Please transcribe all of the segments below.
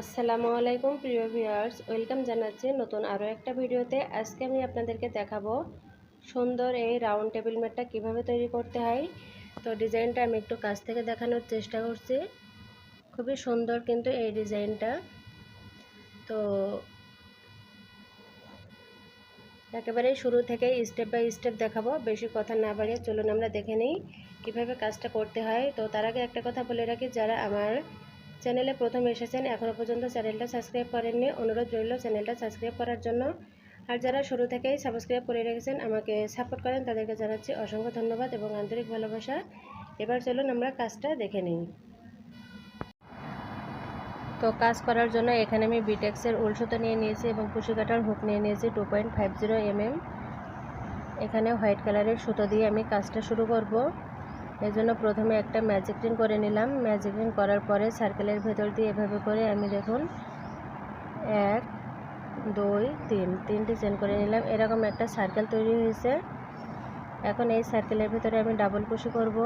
আসসালামু আলাইকুম প্রিয় ভিউয়ার্স, ওয়েলকাম জানাচ্ছি নতুন আরও একটা ভিডিওতে। আজকে আমি আপনাদেরকে দেখাবো সুন্দর এই রাউন্ড টেবিল ম্যাটটা কীভাবে তৈরি করতে হয়। তো ডিজাইনটা আমি একটু কাছ থেকে দেখানোর চেষ্টা করছি। খুবই সুন্দর কিন্তু এই ডিজাইনটা। তো একেবারে শুরু থেকে স্টেপ বাই স্টেপ দেখাবো, বেশি কথা না বাড়িয়ে চলুন আমরা দেখে নিই কীভাবে কাজটা করতে হয়। তো তার আগে একটা কথা বলে রাখি, যারা আমার চ্যানেলে প্রথম এসেছেন এখনও পর্যন্ত চ্যানেলটা সাবস্ক্রাইব করেননি, অনুরোধ রইল চ্যানেলটা সাবস্ক্রাইব করার জন্য। আর যারা শুরু থেকেই সাবস্ক্রাইব করে রেখেছেন, আমাকে সাপোর্ট করেন, তাদেরকে জানাচ্ছি অসংখ্য ধন্যবাদ এবং আন্তরিক ভালোবাসা। এবার চলুন আমরা কাজটা দেখে নিই। তো কাজ করার জন্য এখানে আমি বিটেক্সের উল সুতো নিয়ে নিয়েছি এবং কুশি কাটার হুক নিয়ে নিয়েছি 2.50 mm। এখানে হোয়াইট কালারের সুতো দিয়ে আমি কাজটা শুরু করব। এই জন্য প্রথমে একটা ম্যাজিক রিং করে নিলাম। ম্যাজিক রিং করার পরে সার্কেলের ভেতর দিয়ে এভাবে করে আমি দেখুন 1 2 3 তিনটি চেন করে নিলাম। এরকম একটা সার্কেল তৈরি হয়েছে। এখন এই সার্কেলের ভেতরে আমি ডাবল কুশি করব।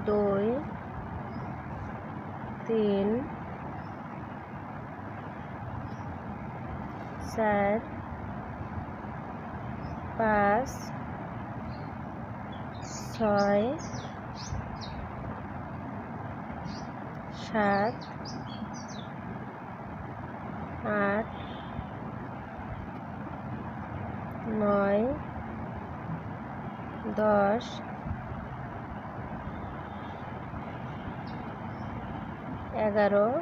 2 3 4 5 6 7 8 9 10 11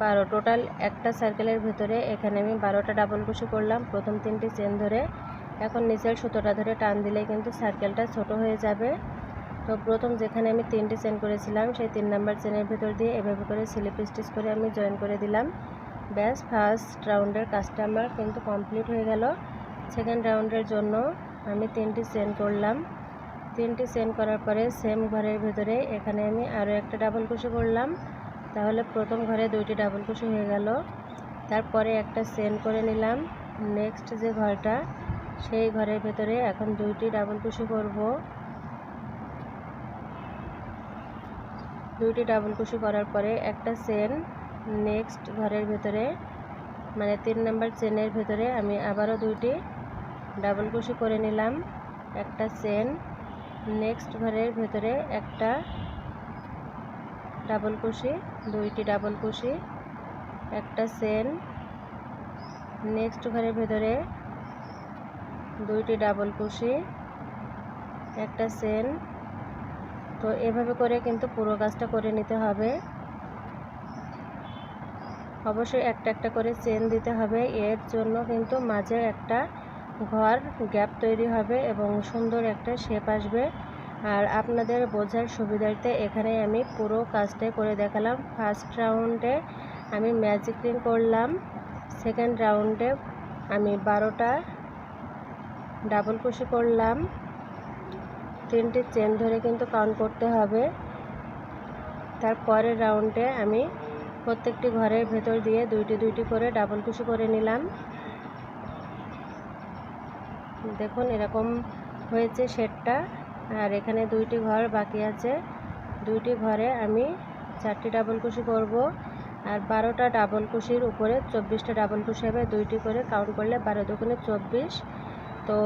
12। টোটাল একটা সার্কেলের ভিতরে এখানে আমি 12টা ডাবল কুশি করলাম প্রথম 3টি চেন ধরে। এখন নিচের সুতোটা ধরে টান দিলে কিন্তু সার্কেলটা ছোট হয়ে যাবে। তো প্রথম যেখানে আমি 3টি চেন করেছিলাম সেই 3 নাম্বার চেনের ভিতর দিয়ে এভাবে করে স্লিপ স্টিচ করে আমি জয়েন করে দিলাম। ব্যাস, ফার্স্ট রাউন্ডের কাজটা আমার কিন্তু কমপ্লিট হয়ে গেল। সেকেন্ড রাউন্ডের জন্য আমি 3টি চেন করলাম। 3টি চেন করার পরে সেম ঘরের ভিতরে এখানে আমি আরও একটা ডাবল কুশি করলাম। তাহলে প্রথম ঘরে 2টি ডাবল কুশি হয়ে গেল। তারপরে একটা চেন করে নিলাম। নেক্সট যে ঘরটা সেই ঘরের ভেতরে এখন 2টি ডাবল কুশি করব। 2টি ডাবল কুশি করার পরে একটা চেন নেক্সট ঘরের ভেতরে, মানে 3 নাম্বার চেনের ভেতরে আমি আবারও 2টি ডাবল কুশি করে নিলাম। একটা চেন নেক্সট ঘরের ভেতরে একটা ডাবল কুশি, 2টি ডাবল কুশি, একটা চেন নেক্সট ঘরের ভেতরে 2টি ডাবল কুশি, একটা চেন। তো এভাবে করে কিন্তু পুরো কাজটা করে নিতে হবে। অবশ্যই একটা একটা করে চেন দিতে হবে, এর জন্য কিন্তু মাঝে একটা ঘর গ্যাপ তৈরি হবে এবং সুন্দর একটা শেপ আসবে। আর আপনাদের বোঝার সুবিধার্থে এখানে আমি পুরো কাজটাই করে দেখালাম। ফার্স্ট রাউন্ডে আমি ম্যাজিক রিং করলাম, সেকেন্ড রাউন্ডে আমি 12টা ডাবল কুশি করলাম। 3টি চেন ধরে কিন্তু কাউন্ট করতে হবে। তারপরের রাউন্ডে আমি প্রত্যেকটি ঘরের ভেতর দিয়ে 2টি করে ডাবল কুশি করে নিলাম। দেখুন এরকম হয়েছে শেডটা। আর এখানে 2টি ঘর বাকি আছে, 2টি ঘরে আমি 4টি ডাবল কুশি করব। আর 12টা ডাবল কুশির উপরে 24টা ডাবল কুশি হবে, 2টি করে কাউন্ট করলে 12 দুগুণে 24। তো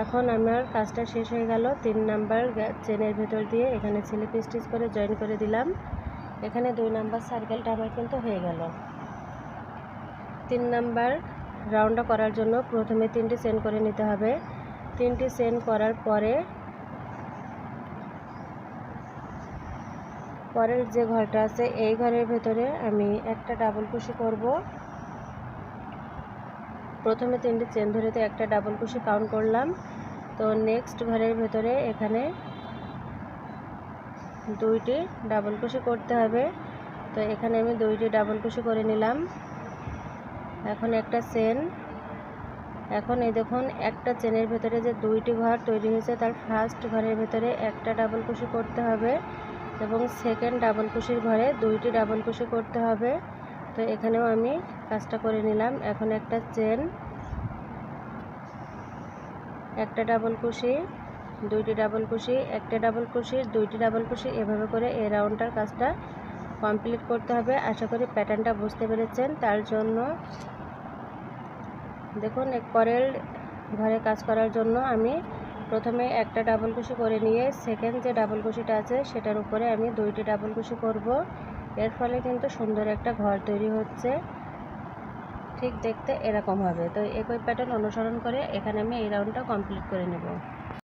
এখন আমার কাজটা শেষ হয়ে গেল। 3 নাম্বার চেনের ভেতর দিয়ে এখানে স্লিপ স্টিচ করে জয়েন করে দিলাম। এখানে 2 নাম্বার সার্কেলটা আমার কিন্তু হয়ে গেল। 3 নাম্বার রাউন্ডটা করার জন্য প্রথমে 3টি চেন করে নিতে হবে। 3টি চেন করার পরে পরের যে ঘরটা আছে এই ঘরের ভেতরে আমি একটা ডাবল কুশি করব। প্রথমে 3টি চেন ধরে তো একটা ডাবল কুশি কাউন্ট করলাম। তো নেক্সট ঘরের ভেতরে এখানে 2টি ডাবল কুশি করতে হবে। তো এখানে আমি 2টি ডাবল কুশি করে নিলাম। এখন একটা চেন। এখন এই দেখুন একটা চেনের ভেতরে যে 2টি ঘর তৈরি হয়েছে তার ফার্স্ট ঘরের ভেতরে একটা ডাবল কুশি করতে হবে এবং সেকেন্ড ডাবল কুশির ঘরে 2টি ডাবল কুশি করতে হবে। তো এখানেও আমি কাজটা করে নিলাম। এখন একটা চেন, একটা ডাবল কুশি, 2টি ডাবল কুশি, একটা ডাবল কুশি, 2টি ডাবল কুশি, এভাবে করে এই রাউন্ডটার কাজটা কমপ্লিট করতে হবে। আশা করি প্যাটার্নটা বুঝতে পেরেছেন। তার জন্য দেখুন পরের ঘরে কাজ করার জন্য আমি প্রথমে একটা ডাবল কুশি করে নিয়ে সেকেন্ড যে ডাবল কুশিটা আছে সেটার উপরে আমি 2টি ডাবল কুশি করব। এর ফলে কিন্তু সুন্দর একটা ঘর তৈরি হচ্ছে, ঠিক দেখতে এরকম হবে। তো একই প্যাটার্ন অনুসরণ করে এখানে আমি এই রাউন্ডটা কমপ্লিট করে নেব।